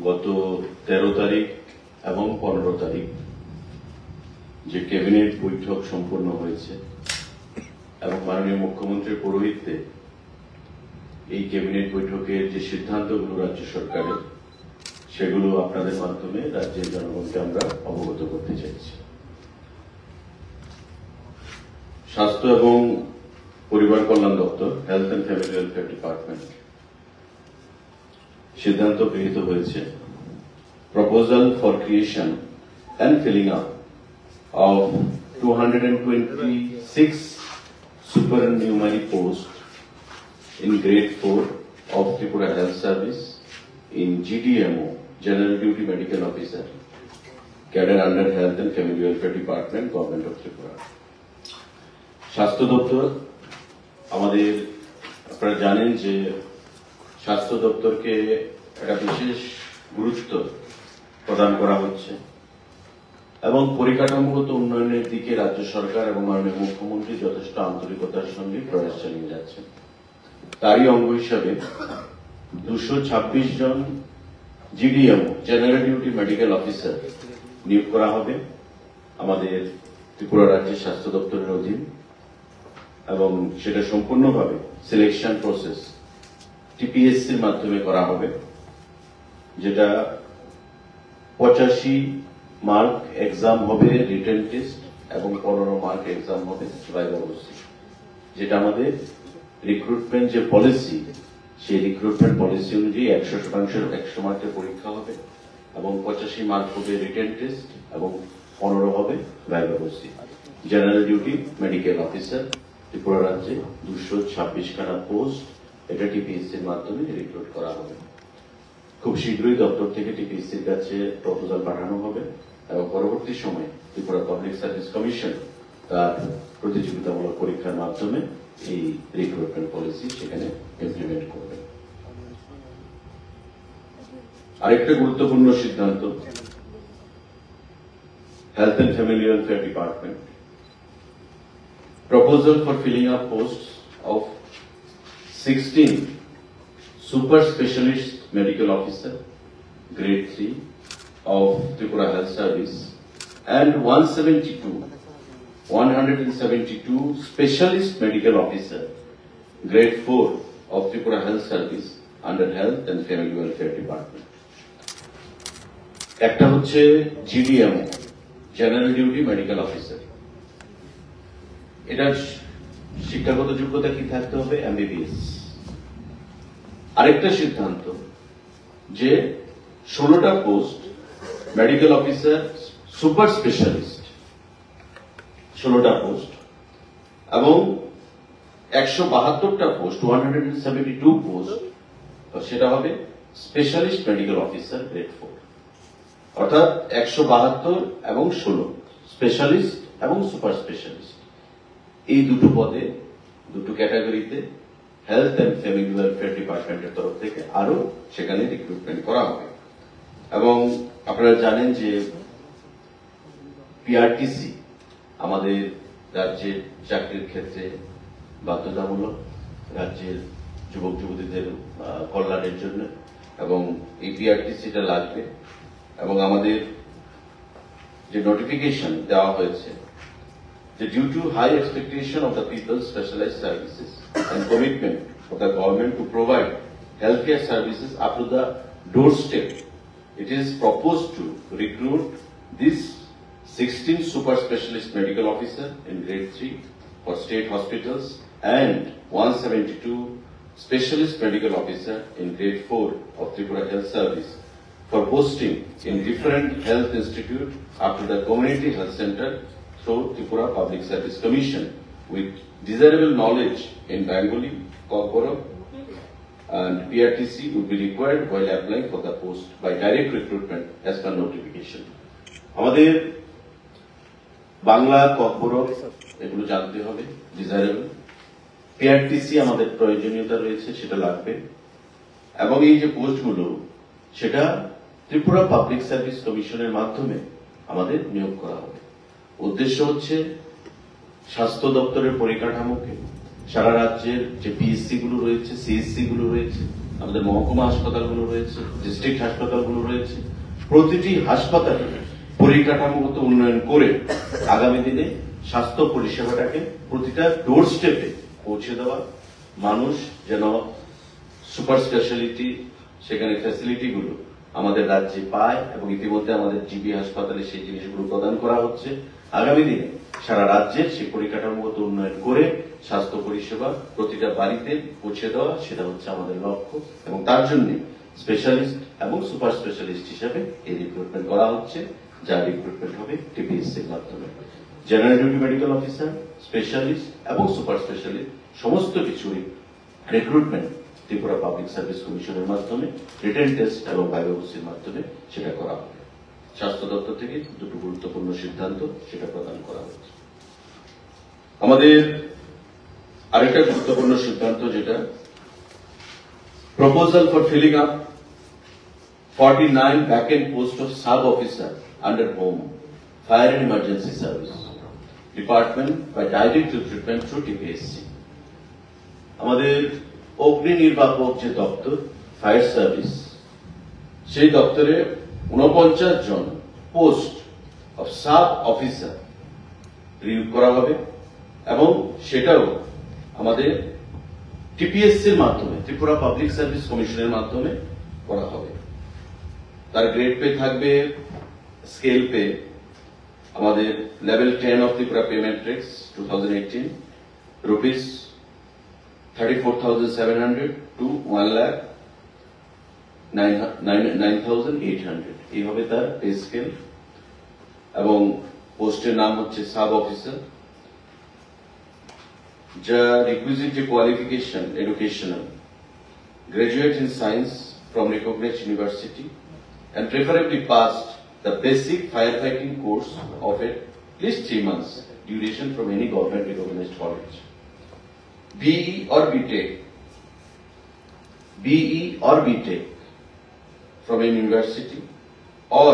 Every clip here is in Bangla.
গত 13 তারিখ এবং 15 তারিখ যে ক্যাবিনেট বৈঠক সম্পন্ন হয়েছে এবং মাননীয় মুখ্যমন্ত্রীর পৌরোহিত্যে এই ক্যাবিনেট বৈঠকের যে সিদ্ধান্তগুলো রাজ্য সরকারের সেগুলো আপনাদের মাধ্যমে রাজ্যের জনগণকে আমরা অবগত করতে চাইছি। স্বাস্থ্য এবং পরিবার কল্যাণ দপ্তর, health and family welfare department সিদ্ধান্ত গৃহীত হয়েছে proposal for creation and filling up of 226 supernumerary posts in grade 4 of Tripura Health Service in GDMO, General Duty Medical Officer, cadre under Health and Family Welfare Department, Government of Tripura. স্বাস্থ্য দপ্তর আমাদের আপনারা জানেন যে স্বাস্থ্য দপ্তরকে একটা বিশেষ গুরুত্ব প্রদান করা হচ্ছে এবং পরিকাঠামোগত উন্নয়নের দিকে রাজ্য সরকার এবং মাননীয় মুখ্যমন্ত্রী যথেষ্ট আন্তরিকতার সঙ্গে প্রয়াস চালিয়ে যাচ্ছেন। তারই অঙ্গ হিসাবে 226 জন GDMO, general duty medical officer নিয়োগ করা হবে আমাদের ত্রিপুরা রাজ্যের স্বাস্থ্য দপ্তরের অধীন এবং সেটা সম্পূর্ণভাবে সিলেকশন প্রসেস টিপিএসসির মাধ্যমে করা হবে, যেটা 85 মার্ক এক্সাম হবে রিটেন টেস্ট এবং 15 মার্ক এক্সাম হবে ভাইভা বসি, যেটা আমাদের রিক্রুটমেন্ট যে পলিসি সেই রিক্রুটমেন্ট পলিসি অনুযায়ী 100% 100 মার্কের পরীক্ষা হবে এবং 85 মার্ক হবে রিটেন টেস্ট এবং 15 হবে ভাইভা বসি। General duty medical officer Tripura রাজ্যে 226 খানা পোস্ট, এটা টিপিএসসির মাধ্যমে রিক্রুট করা হবে। খুব শীঘ্রই দপ্তর থেকে টিপিএসসির কাছে প্রপোজাল পাঠানো হবে এবং পরবর্তী সময়ে ত্রিপুরা পাবলিক সার্ভিস কমিশন তার প্রতিযোগিতামূলক পরীক্ষার মাধ্যমে এই রিক্রুটমেন্ট পলিসি সেখানে ইমপ্লিমেন্ট করবে। আরেকটা গুরুত্বপূর্ণ সিদ্ধান্ত, health and family welfare department proposal for filling up post of 16 super specialist medical officer grade 3 of Tripura Health Service and 172 specialist medical officer grade 4 of Tripura Health Service under Health and Family Welfare Department. একটা হচ্ছে GDMO, general duty medical officer, এটার শিক্ষাগত যোগ্যতা কি থাকতে হবে? এমবিবিএস। আরেকটা সিদ্ধান্ত যে 16টা post medical officer super specialist, 16টা পোস্ট এবং 172টা পোস্ট 172 পোস্ট সেটা হবে স্পেশালিস্ট মেডিকেল অফিসার গ্রেড 4, অর্থাৎ 172 এবং 16 স্পেশালিস্ট এবং সুপার স্পেশালিস্ট, এই দুটো পদে দুটো ক্যাটাগরিতে হেলথ অ্যান্ড ফ্যামিলি ওয়েলফেয়ার ডিপার্টমেন্টের তরফ থেকে আরো সেখানে রিক্রুটমেন্ট করা হবে। এবং আপনারা জানেন যে পিআরটিসি আমাদের রাজ্যের চাকরির ক্ষেত্রে বাধ্যতামূলক রাজ্যের যুবক যুবতীদের কল্যাণের জন্য, এবং এই পিআরটিসিটা লাগবে এবং আমাদের যে নোটিফিকেশন দেওয়া হয়েছে যে due to high expectation of the people's specialized services and commitment of the government to provide healthcare services up to the doorstep, it is proposed to recruit these 16 super specialist medical officer in grade 3 for state hospitals and 172 specialist medical officer in grade 4 of Tripura Health Service for posting in different health institute up to the community health center through Tripura Public Service Commission with desirable knowledge in Bengali, Kokborok and PRTC would be required while applying for the post by direct recruitment as per notification. আমাদের বাংলা, kokborok এগুলো জানতে হবে, desirable, পিআরটিসি আমাদের প্রয়োজনীয়তা রয়েছে, সেটা লাগবে এবং এই যে পোস্টগুলো সেটা ত্রিপুরা পাবলিক সার্ভিস কমিশনের মাধ্যমে আমাদের নিয়োগ করা হবে। উদ্দেশ্য হচ্ছে স্বাস্থ্য দপ্তরের পরিকাঠামোকে সারা রাজ্যের যে পিএসসি গুলো রয়েছে, সিএসসি গুলো রয়েছে আমাদের মহকুমা হাসপাতালগুলো রয়েছে, ডিস্ট্রিক্ট হাসপাতালগুলো রয়েছে, প্রতিটি হাসপাতালে পরিকাঠামোগত উন্নয়ন করে আগামী দিনে স্বাস্থ্য পরিষেবাটাকে প্রতিটা ডোর স্টেপে পৌঁছে দেওয়া, মানুষ যেন সুপার স্পেশালিটি সেখানে ফ্যাসিলিটিগুলো আমাদের রাজ্যে পায় এবং ইতিমধ্যে আমাদের জিবি হাসপাতালে সেই জিনিসগুলো প্রদান করা হচ্ছে। আগামী দিনে সারা রাজ্যের সেই পরিকাঠামোগত উন্নয়ন করে স্বাস্থ্য পরিষেবা প্রতিটা বাড়িতে পৌঁছে দেওয়া, সেটা হচ্ছে আমাদের লক্ষ্য এবং তার জন্য স্পেশালিস্ট এবং সুপার স্পেশালিস্ট হিসেবে এই রিক্রুটমেন্ট করা হচ্ছে, যা রিক্রুটমেন্ট হবে টিপিএসসির মাধ্যমে। General duty medical officer, specialist এবং সুপার স্পেশালিস্ট সমস্ত কিছুই রিক্রুটমেন্ট ত্রিপুরা পাবলিক সার্ভিস কমিশনের মাধ্যমে রিটেন টেস্ট এবং বায়োপসির মাধ্যমে সেটা করা হবে। স্বাস্থ্য দপ্তর থেকে দুটো গুরুত্বপূর্ণ সিদ্ধান্ত সেটা প্রদান করা হচ্ছে। আমাদের আরেকটা গুরুত্বপূর্ণ সিদ্ধান্ত যেটা proposal for filling up 49 vacant post of sub officer under home fire and emergency service department by direct recruitment through TPSC। আমাদের অগ্নি নির্বাপক যে দপ্তর ফায়ার সার্ভিস, সেই দপ্তরে 49 জন পোস্ট অফ সাব অফিসার নিয়োগ করা হবে এবং সেটাও আমাদের টিপিএসসির মাধ্যমে, ত্রিপুরা পাবলিক সার্ভিস কমিশনের মাধ্যমে করা হবে। তার গ্রেড পে থাকবে, স্কেল পে আমাদের level 10 of Tripura pay matrix 2018 rupees 34,700 to 1,09,800 এইভাবে তার পে স্কেল এবং পোস্টের নাম হচ্ছে সাব অফিসার। যা রিকুইজিট যে qualification educational, graduate in science from recognized university and preferably passed the basic firefighting course of at least 3 months duration from any government recognized college. BE or BTech from a university or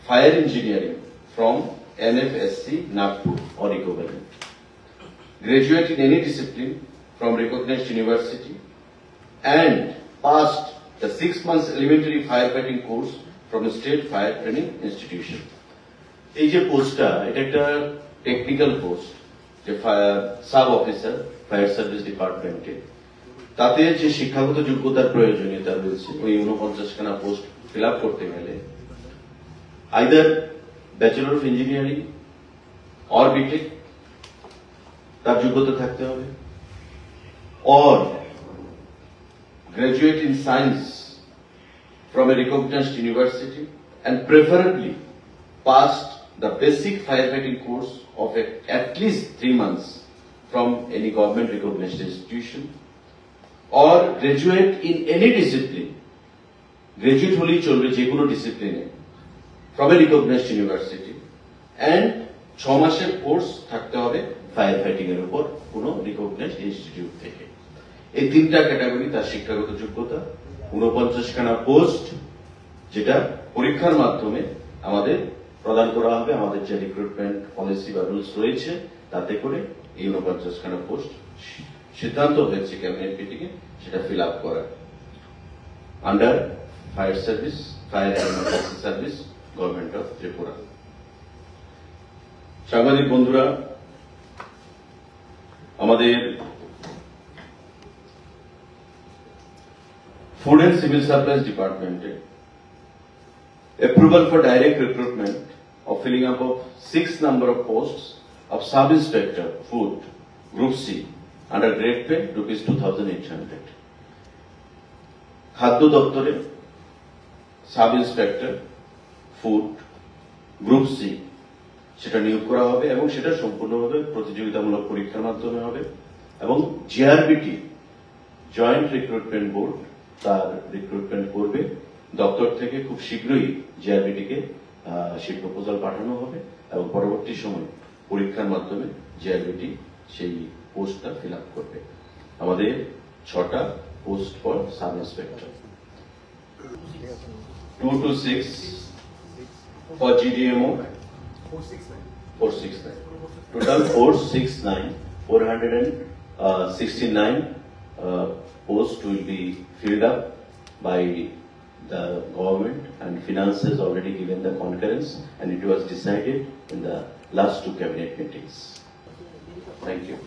fire engineering from NFSC, Nagpur or equivalent. Graduate in any discipline from recognized university and passed the 6 months elementary firefighting course from a state fire training institution. এই যে পোস্টটা, এটা একটা টেকনিক্যাল পোস্ট, যে সাব অফিসার ফায়ার সার্ভিস ডিপার্টমেন্টে, তাতে যে শিক্ষাগত যোগ্যতার প্রয়োজনীয়তা রয়েছে ওই 49 খানা পোস্ট ফিল আপ করতে গেলে either bachelor of engineering or B Tech তার যোগ্যতা থাকতে হবে, or graduate in science from a recognized university and preferably passed the basic firefighting course of at least 3 months from any government recognized institution, or graduate in any discipline, graduate holi cholbe je kono discipline from a recognized university and 6 মাসের কোর্স থাকতে হবে ফায়ার ফাইটিং এর উপর কোন রিকগনাইজড ইনস্টিটিউট থেকে। এই তিনটা ক্যাটাগরি তার শিক্ষাগত যোগ্যতা, 49 খানা পোস্ট যেটা পরীক্ষার মাধ্যমে আমাদের প্রদান করা হবে। আমাদের যে রিক্রুটমেন্ট পলিসি বা রুলস রয়েছে তাতে করে এই 49 খানা পোস্ট সিদ্ধান্ত হয়েছে ক্যাবিনেট মিটিংয়ে সেটা ফিল আপ করা under fire service, fire and emergency service, government of Tripura. সাংবাদিক বন্ধুরা, আমাদের Food and Civil Supplies Department approval for direct recruitment of filling up of 6 number of posts of Sub Inspector Food Group C under grade pay rupees 2,800. খাদ্য দপ্তরে sub inspector food group C সেটা নিয়োগ করা হবে এবং সেটা সম্পূর্ণভাবে প্রতিযোগিতামূলক পরীক্ষার মাধ্যমে হবে এবং জিআরবিটি জয়েন্ট রিক্রুটমেন্ট বোর্ড তার রিক্রুটমেন্ট করবে। দপ্তর থেকে খুব শীঘ্রই জিআরবিটিকে সেই প্রপোজাল পাঠানো হবে এবং পরবর্তী সময় পরীক্ষার মাধ্যমে জিআরবিটি সেই পোস্টটা ফিল আপ করবে। আমাদের 6টা post for sub inspector, 2 to 6 for GDMO, 469 total 469 post will be filled up by the government, and finance has already given the concurrence, and it was decided in the last 2 cabinet meetings. Thank you.